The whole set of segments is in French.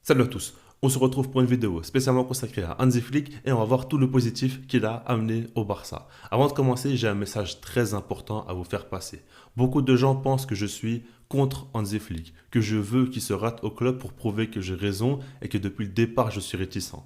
Salut à tous, on se retrouve pour une vidéo spécialement consacrée à Hansi Flick et on va voir tout le positif qu'il a amené au Barça. Avant de commencer, j'ai un message très important à vous faire passer. Beaucoup de gens pensent que je suis contre Hansi Flick, que je veux qu'il se rate au club pour prouver que j'ai raison et que depuis le départ je suis réticent.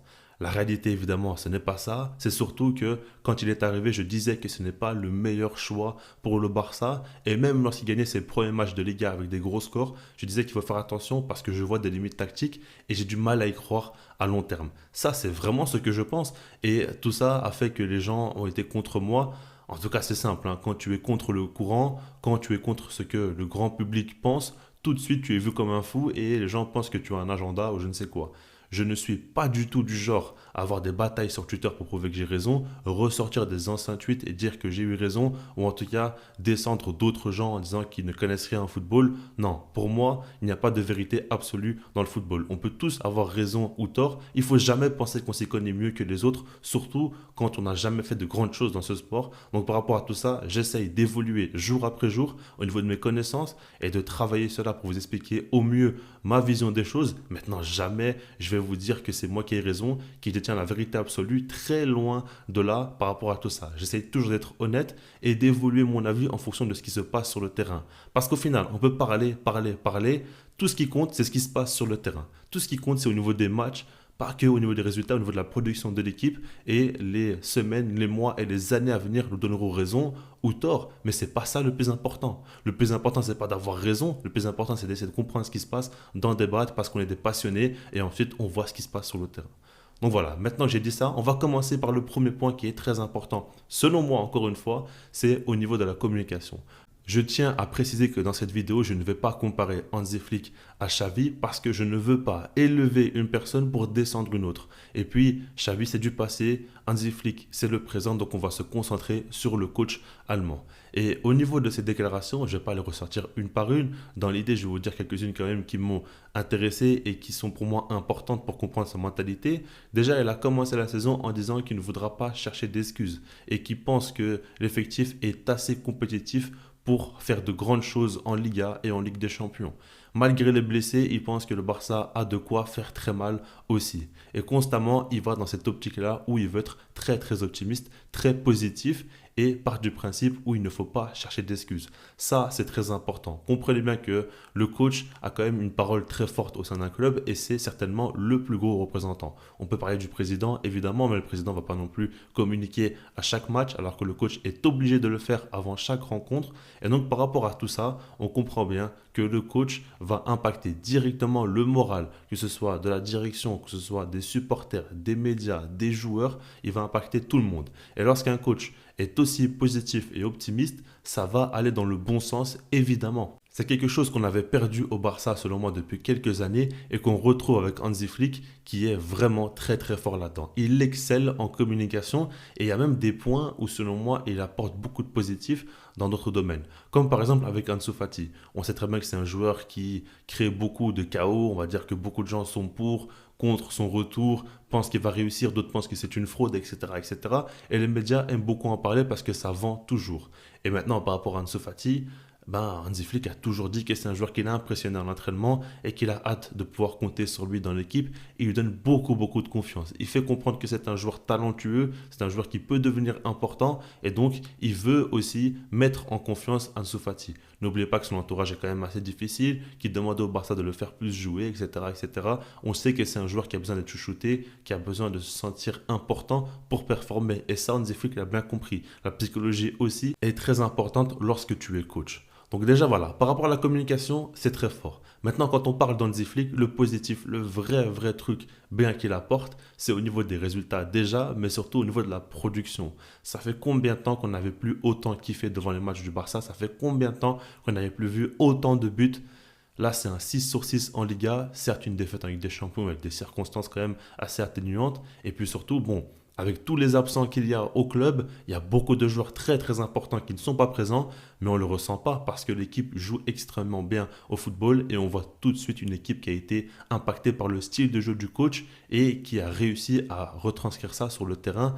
La réalité, évidemment, ce n'est pas ça. C'est surtout que quand il est arrivé, je disais que ce n'est pas le meilleur choix pour le Barça. Et même lorsqu'il gagnait ses premiers matchs de Liga avec des gros scores, je disais qu'il faut faire attention parce que je vois des limites tactiques et j'ai du mal à y croire à long terme. Ça, c'est vraiment ce que je pense. Et tout ça a fait que les gens ont été contre moi. En tout cas, c'est simple, hein. Quand tu es contre le courant, quand tu es contre ce que le grand public pense, tout de suite tu es vu comme un fou et les gens pensent que tu as un agenda ou je ne sais quoi. Je ne suis pas du tout du genre à avoir des batailles sur Twitter pour prouver que j'ai raison, ressortir des anciens tweets et dire que j'ai eu raison, ou en tout cas descendre d'autres gens en disant qu'ils ne connaissent rien en football. Non, pour moi, il n'y a pas de vérité absolue dans le football. On peut tous avoir raison ou tort. Il ne faut jamais penser qu'on s'y connaît mieux que les autres, surtout quand on n'a jamais fait de grandes choses dans ce sport. Donc par rapport à tout ça, j'essaye d'évoluer jour après jour au niveau de mes connaissances et de travailler cela pour vous expliquer au mieux ma vision des choses. Maintenant, jamais je vais vous dire que c'est moi qui ai raison, qui détient la vérité absolue, très loin de là par rapport à tout ça. J'essaie toujours d'être honnête et d'évoluer mon avis en fonction de ce qui se passe sur le terrain. Parce qu'au final, on peut parler. Tout ce qui compte, c'est ce qui se passe sur le terrain. Tout ce qui compte, c'est au niveau des matchs, pas que au niveau des résultats, au niveau de la production de l'équipe. Et les semaines, les mois et les années à venir nous donneront raison ou tort. Mais c'est pas ça le plus important. Le plus important, c'est pas d'avoir raison. Le plus important, c'est d'essayer de comprendre ce qui se passe, d'en débattre parce qu'on est des passionnés et ensuite on voit ce qui se passe sur le terrain. Donc voilà, maintenant que j'ai dit ça, on va commencer par le premier point qui est très important. Selon moi, encore une fois, c'est au niveau de la communication. Je tiens à préciser que dans cette vidéo, je ne vais pas comparer Hansi Flick à Xavi parce que je ne veux pas élever une personne pour descendre une autre. Et puis, Xavi, c'est du passé, Hansi Flick, c'est le présent, donc on va se concentrer sur le coach allemand. Et au niveau de ces déclarations, je ne vais pas les ressortir une par une. Dans l'idée, je vais vous dire quelques-unes quand même qui m'ont intéressé et qui sont pour moi importantes pour comprendre sa mentalité. Déjà, elle a commencé la saison en disant qu'il ne voudra pas chercher d'excuses et qu'il pense que l'effectif est assez compétitif pour faire de grandes choses en Liga et en Ligue des Champions. Malgré les blessés, il pense que le Barça a de quoi faire très mal aussi. Et constamment, il va dans cette optique-là où il veut être très très optimiste, très positif et part du principe où il ne faut pas chercher d'excuses. Ça, c'est très important. Comprenez bien que le coach a quand même une parole très forte au sein d'un club et c'est certainement le plus gros représentant. On peut parler du président, évidemment, mais le président ne va pas non plus communiquer à chaque match alors que le coach est obligé de le faire avant chaque rencontre. Et donc, par rapport à tout ça, on comprend bien que le coach va impacter directement le moral, que ce soit de la direction, que ce soit des supporters, des médias, des joueurs, il va impacter tout le monde. Et lorsqu'un coach est aussi positif et optimiste, ça va aller dans le bon sens, évidemment. C'est quelque chose qu'on avait perdu au Barça, selon moi, depuis quelques années et qu'on retrouve avec Hansi Flick, qui est vraiment très très fort là-dedans. Il excelle en communication et il y a même des points où, selon moi, il apporte beaucoup de positifs dans d'autres domaines. Comme par exemple avec Ansu Fati. On sait très bien que c'est un joueur qui crée beaucoup de chaos. On va dire que beaucoup de gens sont contre son retour, pensent qu'il va réussir, d'autres pensent que c'est une fraude, etc., etc. Et les médias aiment beaucoup en parler parce que ça vend toujours. Et maintenant, par rapport à Ansu Fati, Hansi Flick a toujours dit que c'est un joueur qui l'a impressionné en entraînement et qu'il a hâte de pouvoir compter sur lui dans l'équipe. Il lui donne beaucoup, beaucoup de confiance. Il fait comprendre que c'est un joueur talentueux, c'est un joueur qui peut devenir important et donc il veut aussi mettre en confiance Ansu Fati. N'oubliez pas que son entourage est quand même assez difficile, qu'il demande au Barça de le faire plus jouer, etc., etc. On sait que c'est un joueur qui a besoin d'être chouchouté, qui a besoin de se sentir important pour performer. Et ça, Hansi Flick l'a bien compris. La psychologie aussi est très importante lorsque tu es coach. Donc déjà voilà, par rapport à la communication, c'est très fort. Maintenant, quand on parle d'Hansi Flick, le positif, le vrai truc bien qu'il apporte, c'est au niveau des résultats déjà, mais surtout au niveau de la production. Ça fait combien de temps qu'on n'avait plus autant kiffé devant les matchs du Barça? Ça fait combien de temps qu'on n'avait plus vu autant de buts? Là, c'est un 6 sur 6 en Liga, certes une défaite en Ligue des Champions avec des circonstances quand même assez atténuantes. Et puis surtout, bon, avec tous les absents qu'il y a au club, il y a beaucoup de joueurs très très importants qui ne sont pas présents, mais on ne le ressent pas parce que l'équipe joue extrêmement bien au football et on voit tout de suite une équipe qui a été impactée par le style de jeu du coach et qui a réussi à retranscrire ça sur le terrain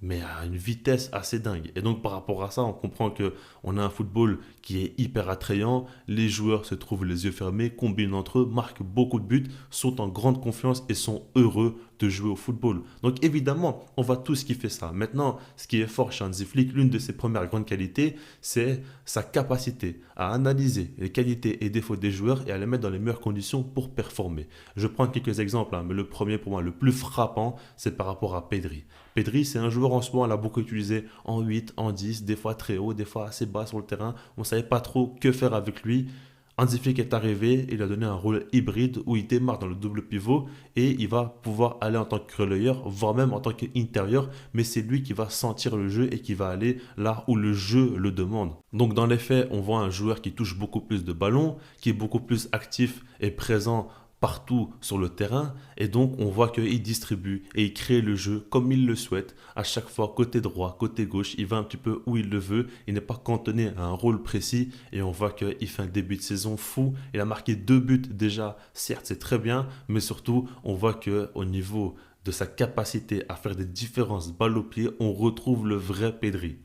mais à une vitesse assez dingue. Et donc par rapport à ça, on comprend que on a un football qui est hyper attrayant, les joueurs se trouvent les yeux fermés, combinent entre eux, marquent beaucoup de buts, sont en grande confiance et sont heureux de jouer au football. Donc évidemment, on voit tous qui fait ça. Maintenant, ce qui est fort chez Hansi Flick, l'une de ses premières grandes qualités, c'est sa capacité à analyser les qualités et défauts des joueurs et à les mettre dans les meilleures conditions pour performer. Je prends quelques exemples, hein, mais le premier pour moi, le plus frappant, c'est par rapport à Pedri. Pedri, c'est un joueur en ce moment, on l'a beaucoup utilisé en 8, en 10, des fois très haut, des fois assez bas sur le terrain. On ne savait pas trop que faire avec lui. Hansi Flick est arrivé, il a donné un rôle hybride où il démarre dans le double pivot et il va pouvoir aller en tant que relayeur, voire même en tant qu'intérieur, mais c'est lui qui va sentir le jeu et qui va aller là où le jeu le demande. Donc dans les faits, on voit un joueur qui touche beaucoup plus de ballons, qui est beaucoup plus actif et présent partout sur le terrain et donc on voit qu'il distribue et il crée le jeu comme il le souhaite à chaque fois côté droit, côté gauche, il va un petit peu où il le veut, il n'est pas cantonné à un rôle précis et on voit qu'il fait un début de saison fou, il a marqué 2 buts déjà, certes c'est très bien mais surtout on voit qu'au niveau de sa capacité à faire des différences balle au pied, on retrouve le vrai Pedri.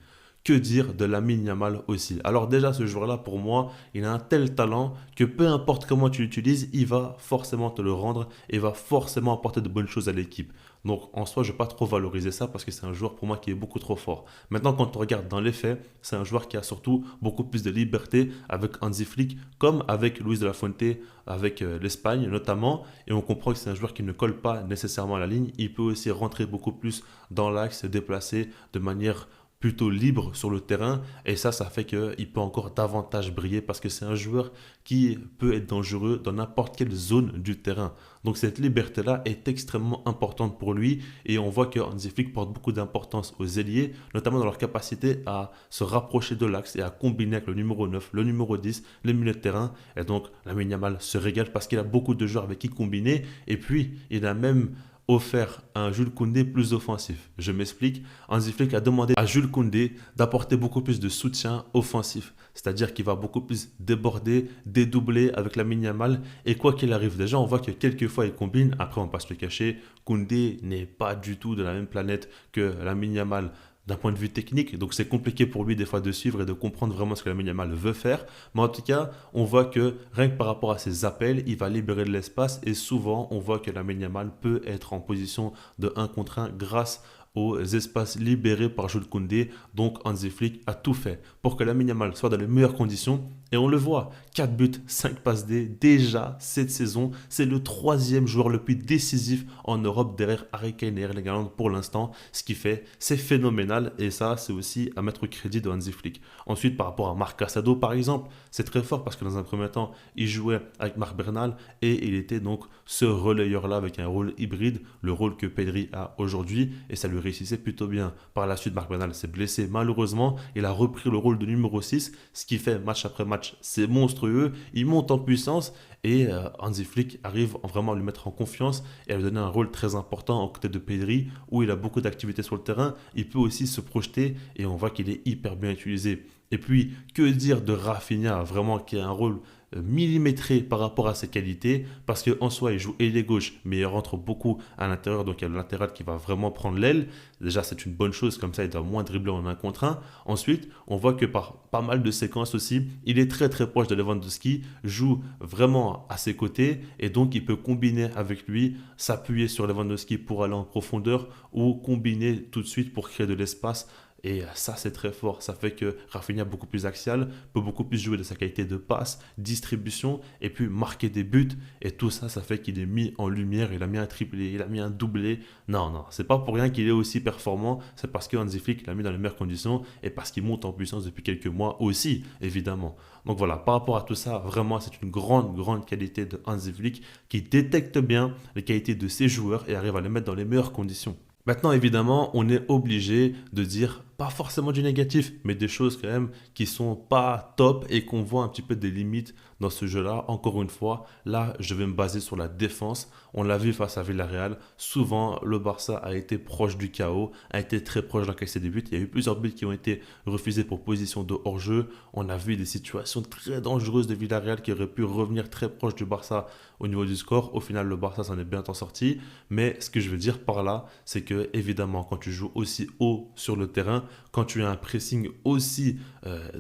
Que dire de Lamine Yamal aussi? Alors déjà, ce joueur-là, pour moi, il a un tel talent que peu importe comment tu l'utilises, il va forcément te le rendre et va forcément apporter de bonnes choses à l'équipe. Donc en soi, je ne vais pas trop valoriser ça parce que c'est un joueur pour moi qui est beaucoup trop fort. Maintenant, quand on regarde dans les faits, c'est un joueur qui a surtout beaucoup plus de liberté avec Hansi Flick, comme avec Luis de la Fuente, avec l'Espagne notamment. Et on comprend que c'est un joueur qui ne colle pas nécessairement à la ligne. Il peut aussi rentrer beaucoup plus dans l'axe, se déplacer de manière plutôt libre sur le terrain et ça fait qu'il peut encore davantage briller parce que c'est un joueur qui peut être dangereux dans n'importe quelle zone du terrain. Donc cette liberté-là est extrêmement importante pour lui et on voit que Hansi Flick porte beaucoup d'importance aux ailiers, notamment dans leur capacité à se rapprocher de l'axe et à combiner avec le numéro 9, le numéro 10, les milieux de terrain. Et donc Lamine Yamal se régale parce qu'il a beaucoup de joueurs avec qui combiner et puis il a même offert un Jules Koundé plus offensif. Je m'explique. Hansi Flick a demandé à Jules Koundé d'apporter beaucoup plus de soutien offensif. C'est-à-dire qu'il va beaucoup plus déborder, dédoubler avec Lamine Yamal. Et quoi qu'il arrive, déjà, on voit que quelquefois il combine. Après, on ne va pas se le cacher. Koundé n'est pas du tout de la même planète que Lamine Yamal d'un point de vue technique. Donc c'est compliqué pour lui des fois de suivre et de comprendre vraiment ce que Lamine Yamal veut faire. Mais en tout cas, on voit que rien que par rapport à ses appels, il va libérer de l'espace et souvent on voit que Lamine Yamal peut être en position de 1 contre 1 grâce aux espaces libérés par Jules Koundé. Donc Hansi Flick a tout fait pour que Lamine Yamal soit dans les meilleures conditions. Et on le voit, 4 buts, 5 passes D, déjà cette saison, c'est le 3e joueur le plus décisif en Europe derrière Harry Kane et Erling Haaland pour l'instant. Ce qui fait, c'est phénoménal et ça, c'est aussi à mettre au crédit de Hansi Flick. Ensuite, par rapport à Marc Casado, par exemple, c'est très fort parce que dans un premier temps, il jouait avec Marc Bernal et il était donc ce relayeur-là avec un rôle hybride, le rôle que Pedri a aujourd'hui et ça lui réussissait plutôt bien. Par la suite, Marc Bernal s'est blessé malheureusement, il a repris le rôle de numéro 6, ce qui fait match après match, c'est monstrueux, il monte en puissance et Hansi Flick arrive vraiment à lui mettre en confiance et à lui donner un rôle très important aux côtés de Pedri où il a beaucoup d'activités sur le terrain, il peut aussi se projeter et on voit qu'il est hyper bien utilisé. Et puis, que dire de Rafinha, vraiment qui a un rôle millimétré par rapport à ses qualités, parce qu'en soi, il joue ailier gauche, mais il rentre beaucoup à l'intérieur, donc il y a le latéral qui va vraiment prendre l'aile. Déjà, c'est une bonne chose, comme ça, il doit moins dribbler en 1 contre 1. Ensuite, on voit que par pas mal de séquences aussi, il est très très proche de Lewandowski, joue vraiment à ses côtés, et donc il peut combiner avec lui, s'appuyer sur Lewandowski pour aller en profondeur, ou combiner tout de suite pour créer de l'espace. Et ça, c'est très fort. Ça fait que Rafinha est beaucoup plus axial, peut beaucoup plus jouer de sa qualité de passe, distribution, et puis marquer des buts. Et tout ça, ça fait qu'il est mis en lumière. Il a mis un triplé, il a mis un doublé. Non, non, c'est pas pour rien qu'il est aussi performant. C'est parce que Hansi Flick l'a mis dans les meilleures conditions et parce qu'il monte en puissance depuis quelques mois aussi, évidemment. Donc voilà, par rapport à tout ça, vraiment, c'est une grande, grande qualité de Hansi Flick qui détecte bien les qualités de ses joueurs et arrive à les mettre dans les meilleures conditions. Maintenant, évidemment, on est obligé de dire pas forcément du négatif, mais des choses quand même qui sont pas top et qu'on voit un petit peu des limites dans ce jeu-là. Encore une fois, là, je vais me baser sur la défense. On l'a vu face à Villarreal. Souvent, le Barça a été proche du chaos, a été très proche d'encaisser des buts. Il y a eu plusieurs buts qui ont été refusés pour position de hors-jeu. On a vu des situations très dangereuses de Villarreal qui auraient pu revenir très proche du Barça au niveau du score. Au final, le Barça s'en est bien sorti. Mais ce que je veux dire par là, c'est que évidemment, quand tu joues aussi haut sur le terrain, quand tu as un pressing aussi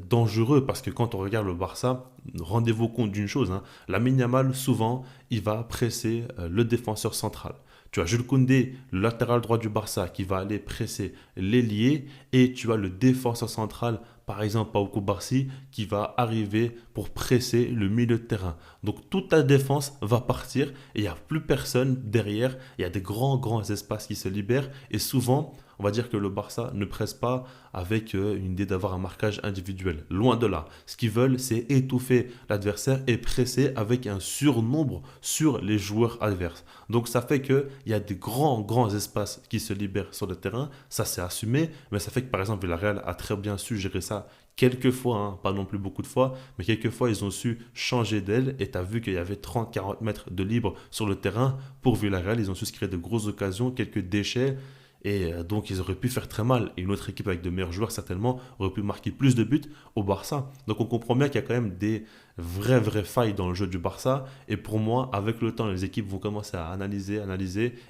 dangereux, parce que quand on regarde le Barça, rendez-vous compte d'une chose, hein, Lamine Yamal, souvent, il va presser le défenseur central. Tu as Jules Koundé, le latéral droit du Barça, qui va aller presser l'ailier, et tu as le défenseur central, par exemple Pau Cubarsí, qui va arriver pour presser le milieu de terrain. Donc toute ta défense va partir et il n'y a plus personne derrière. Il y a des grands espaces qui se libèrent et souvent, on va dire que le Barça ne presse pas avec une idée d'avoir un marquage individuel. Loin de là. Ce qu'ils veulent, c'est étouffer l'adversaire et presser avec un surnombre sur les joueurs adverses. Donc ça fait qu'il y a des grands espaces qui se libèrent sur le terrain. Ça, c'est assumé, mais ça fait que par exemple, Villarreal a très bien su gérer ça quelques fois, hein, pas non plus beaucoup de fois, mais quelques fois, ils ont su changer d'aile et tu as vu qu'il y avait 30-40 mètres de libre sur le terrain pour Villarreal. Ils ont su se créer de grosses occasions, quelques déchets. Et donc, ils auraient pu faire très mal. Et une autre équipe avec de meilleurs joueurs, certainement, aurait pu marquer plus de buts au Barça. Donc, on comprend bien qu'il y a quand même des vraies failles dans le jeu du Barça. Et pour moi, avec le temps, les équipes vont commencer à analyser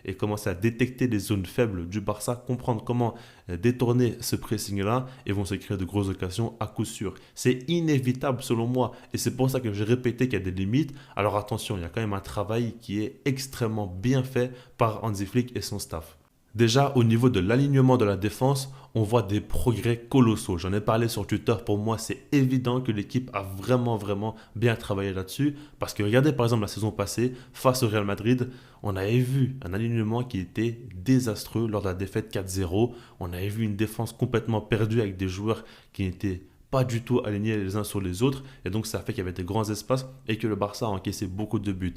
et commencer à détecter les zones faibles du Barça, comprendre comment détourner ce pressing-là et vont se créer de grosses occasions à coup sûr. C'est inévitable selon moi. Et c'est pour ça que j'ai répété qu'il y a des limites. Alors attention, il y a quand même un travail qui est extrêmement bien fait par Hansi Flick et son staff. Déjà, au niveau de l'alignement de la défense, on voit des progrès colossaux. J'en ai parlé sur Twitter. Pour moi, c'est évident que l'équipe a vraiment bien travaillé là-dessus. Parce que regardez par exemple la saison passée, face au Real Madrid, on avait vu un alignement qui était désastreux lors de la défaite 4-0. On avait vu une défense complètement perdue avec des joueurs qui n'étaient pas du tout alignés les uns sur les autres. Et donc, ça fait qu'il y avait des grands espaces et que le Barça a encaissé beaucoup de buts.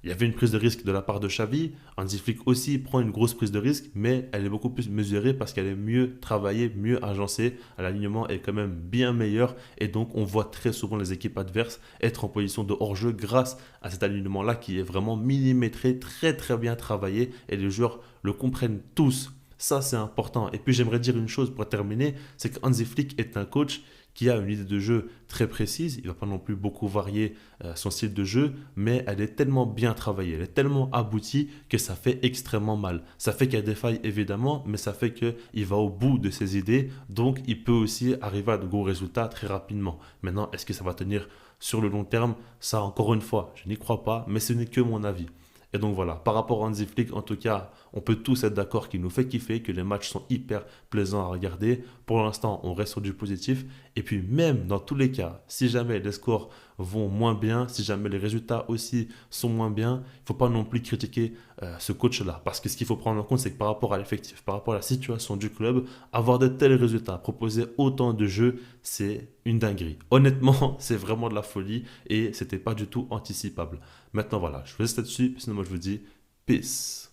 Il y avait une prise de risque de la part de Xavi. Hansi Flick aussi prend une grosse prise de risque, mais elle est beaucoup plus mesurée parce qu'elle est mieux travaillée, mieux agencée. L'alignement est quand même bien meilleur et donc on voit très souvent les équipes adverses être en position de hors-jeu grâce à cet alignement-là qui est vraiment millimétré, très bien travaillé et les joueurs le comprennent tous. Ça, c'est important. Et puis, j'aimerais dire une chose pour terminer, c'est que Hansi Flick est un coach qui a une idée de jeu très précise. Il ne va pas non plus beaucoup varier son style de jeu, mais elle est tellement bien travaillée, elle est tellement aboutie que ça fait extrêmement mal. Ça fait qu'il y a des failles, évidemment, mais ça fait qu'il va au bout de ses idées, donc il peut aussi arriver à de gros résultats très rapidement. Maintenant, est-ce que ça va tenir sur le long terme? Ça, encore une fois, je n'y crois pas, mais ce n'est que mon avis. Et donc voilà, par rapport à Hansi Flick, en tout cas, on peut tous être d'accord qu'il nous fait kiffer, que les matchs sont hyper plaisants à regarder. Pour l'instant, on reste sur du positif. Et puis même dans tous les cas, si jamais les scores vont moins bien, si jamais les résultats aussi sont moins bien, il ne faut pas non plus critiquer ce coach-là. Parce que ce qu'il faut prendre en compte, c'est que par rapport à l'effectif, par rapport à la situation du club, avoir de tels résultats, proposer autant de jeux, c'est une dinguerie. Honnêtement, c'est vraiment de la folie et c'était pas du tout anticipable. Maintenant voilà, je vous laisse là-dessus, sinon moi je vous dis peace.